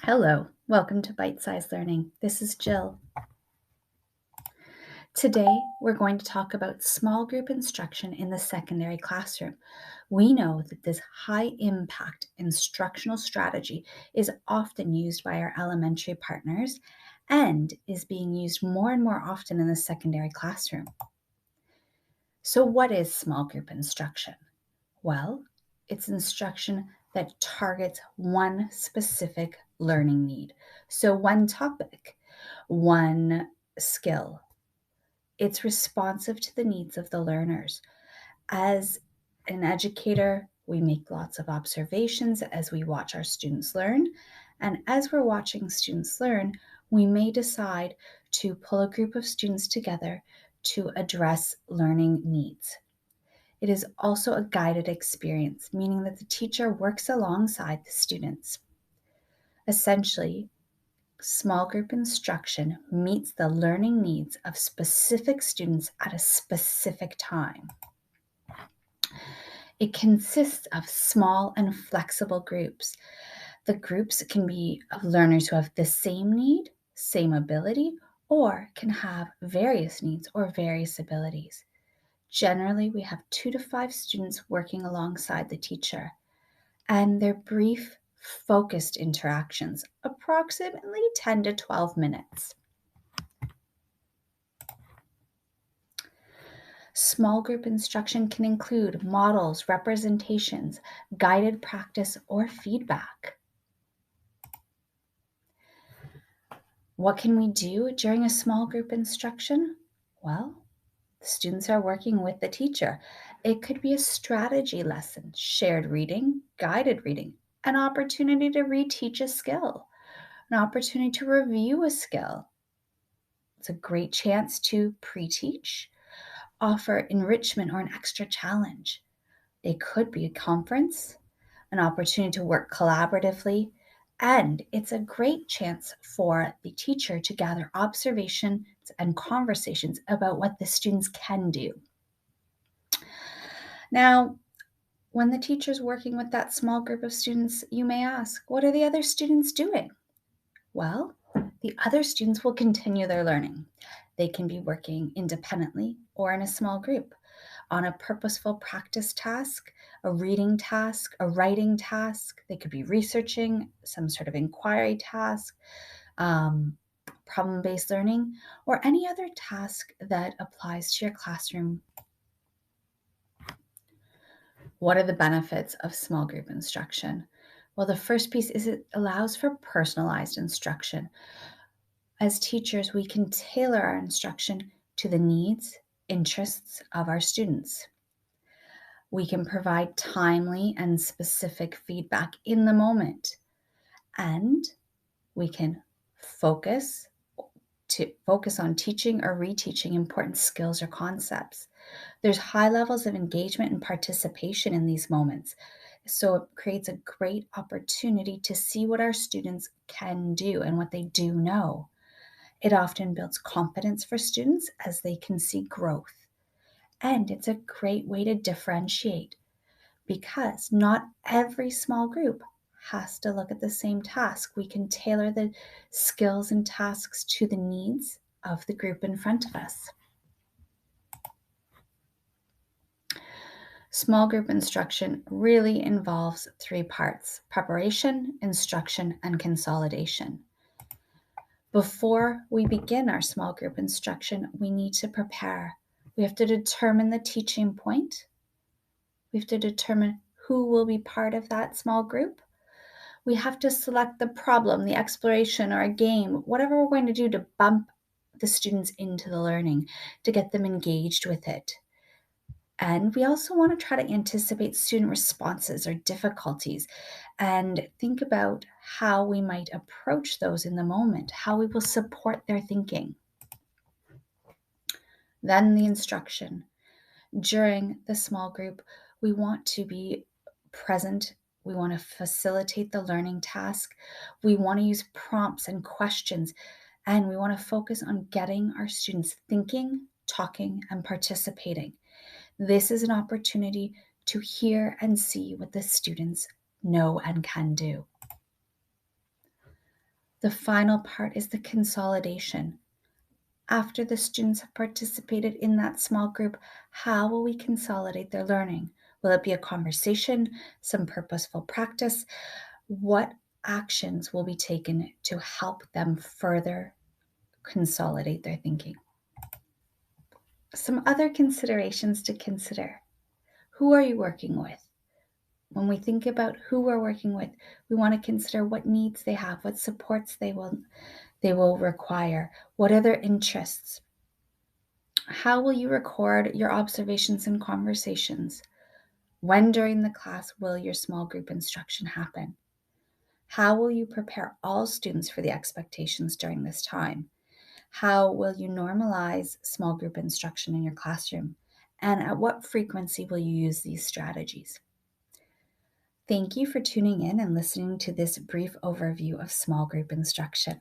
Hello, welcome to Bite Size Learning. This is Jill. Today, we're going to talk about small group instruction in the secondary classroom. We know that this high impact instructional strategy is often used by our elementary partners and is being used more and more often in the secondary classroom. So, what is small group instruction? Well, it's instruction that targets one specific learning need. So, one topic, one skill. It's responsive to the needs of the learners. As an educator, we make lots of observations as we watch our students learn. And as we're watching students learn, we may decide to pull a group of students together to address learning needs. It is also a guided experience, meaning that the teacher works alongside the students. Essentially, small group instruction meets the learning needs of specific students at a specific time. It consists of small and flexible groups. The groups can be of learners who have the same need, same ability, or can have various needs or various abilities. Generally, we have 2 to 5 students working alongside the teacher, and they're brief, focused interactions, approximately 10 to 12 minutes. Small group instruction can include models, representations, guided practice, or feedback. What can we do during a small group instruction? Well, the students are working with the teacher. It could be a strategy lesson, shared reading, guided reading, an opportunity to reteach a skill, an opportunity to review a skill. It's a great chance to pre-teach, offer enrichment or an extra challenge. It could be a conference, an opportunity to work collaboratively, and it's a great chance for the teacher to gather observations and conversations about what the students can do. Now, when the teacher's working with that small group of students, you may ask, what are the other students doing? Well, the other students will continue their learning. They can be working independently or in a small group on a purposeful practice task, a reading task, a writing task. They could be researching some sort of inquiry task, problem-based learning, or any other task that applies to your classroom. What are the benefits of small group instruction? Well, the first piece is it allows for personalized instruction. As teachers, we can tailor our instruction to the needs, interests of our students. We can provide timely and specific feedback in the moment, and we can focus on teaching or reteaching important skills or concepts. There's high levels of engagement and participation in these moments, so it creates a great opportunity to see what our students can do and what they do know. It often builds confidence for students as they can see growth. And it's a great way to differentiate because not every small group has to look at the same task. We can tailor the skills and tasks to the needs of the group in front of us. Small group instruction really involves 3 parts: preparation, instruction, and consolidation. Before we begin our small group instruction, we need to prepare. We have to determine the teaching point. We have to determine who will be part of that small group. We have to select the problem, the exploration, or a game, whatever we're going to do to bump the students into the learning, to get them engaged with it. And we also want to try to anticipate student responses or difficulties and think about how we might approach those in the moment, how we will support their thinking. Then the instruction. During the small group, we want to be present. We want to facilitate the learning task. We want to use prompts and questions, and we want to focus on getting our students thinking, talking, and participating. This is an opportunity to hear and see what the students know and can do. The final part is the consolidation. After the students have participated in that small group, how will we consolidate their learning? Will it be a conversation, some purposeful practice? What actions will be taken to help them further consolidate their thinking? Some other considerations to consider. Who are you working with? When we think about who we're working with, we want to consider what needs they have, what supports they will require, what are their interests. How will you record your observations and conversations? When during the class will your small group instruction happen? How will you prepare all students for the expectations during this time? How will you normalize small group instruction in your classroom? And at what frequency will you use these strategies? Thank you for tuning in and listening to this brief overview of small group instruction.